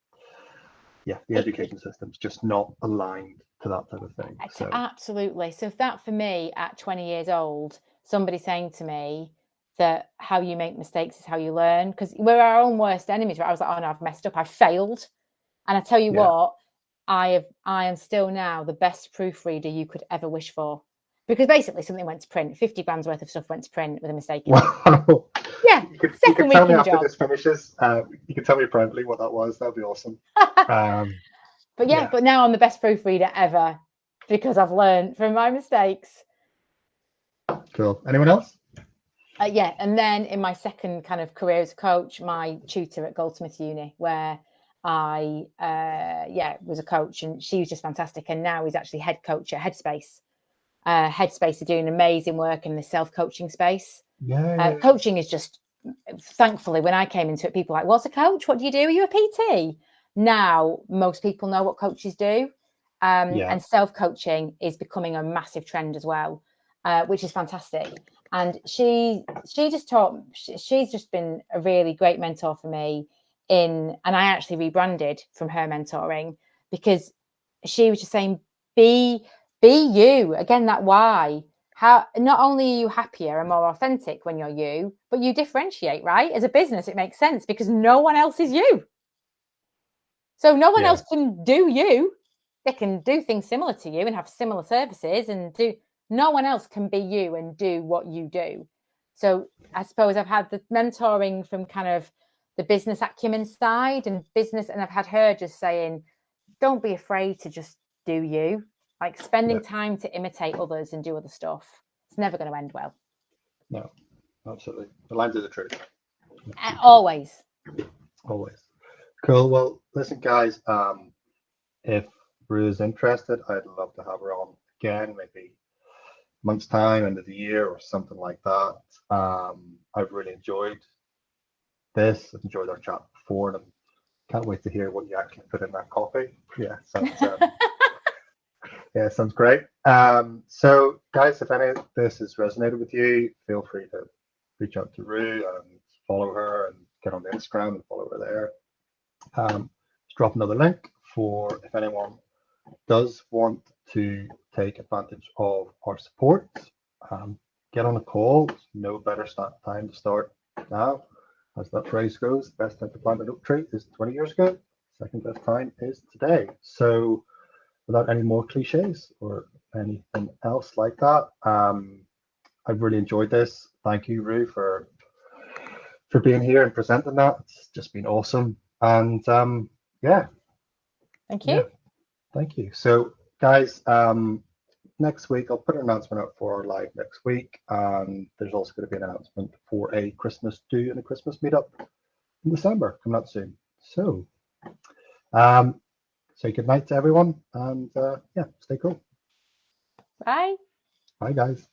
Speaker 1: the education system's just not aligned to that type of thing. So
Speaker 2: absolutely. So if that, for me at 20 years old, somebody saying to me that how you make mistakes is how you learn, because we're our own worst enemies, right? I was like, oh no, I've messed up, I failed. And I tell you what, I am still now the best proofreader you could ever wish for, because basically something went to print, 50 grams worth of stuff went to print with a mistake in it.
Speaker 1: Wow.
Speaker 2: Yeah,
Speaker 1: you can tell me after this finishes. You can tell me privately what that was. That'd be awesome.
Speaker 2: But now I'm the best proofreader ever because I've learned from my mistakes.
Speaker 1: Cool. Anyone else?
Speaker 2: And then in my second kind of career as a coach, my tutor at Goldsmiths Uni, where I was a coach, and she was just fantastic. And now he's actually head coach at Headspace. Headspace are doing amazing work in the self-coaching space. Coaching is just, thankfully, when I came into it, people were like, what's a coach? What do you do? Are you a PT? Now, most people know what coaches do. And self-coaching is becoming a massive trend as well, which is fantastic. And she's just been a really great mentor for me and I actually rebranded from her mentoring, because she was just saying, be you. Again, that why. How not only are you happier and more authentic when you're you, but you differentiate, right? As a business, it makes sense because no one else is you. So no one else can do you. They can do things similar to you and have similar services no one else can be you and do what you do. So I suppose I've had the mentoring from kind of the business acumen side and I've had her just saying, don't be afraid to just do you. Like spending time to imitate others and do other stuff. It's never going to end well.
Speaker 1: No, absolutely. The lines of the truth.
Speaker 2: Always.
Speaker 1: Cool. Well, listen, guys, if Roo is interested, I'd love to have her on again, maybe a month's time, end of the year or something like that. I've really enjoyed this. I've enjoyed our chat before, and I can't wait to hear what you actually put in that coffee. Sounds great. So guys, if any of this has resonated with you, feel free to reach out to Roo and follow her and get on the Instagram and follow her there. Just drop another link for if anyone does want to take advantage of our support. Get on a call. No better time to start now. As that phrase goes, the best time to plant an oak tree is 20 years ago. Second best time is today. So without any more cliches or anything else like that, I've really enjoyed this. Thank you, Roo, for being here and presenting that. It's just been awesome. And
Speaker 2: thank you.
Speaker 1: Thank you. So guys, next week, I'll put an announcement out for our live next week. And there's also going to be an announcement for a Christmas do and a Christmas meetup in December coming up soon. So, say good night to everyone, and yeah, stay cool.
Speaker 2: Bye.
Speaker 1: Bye, guys.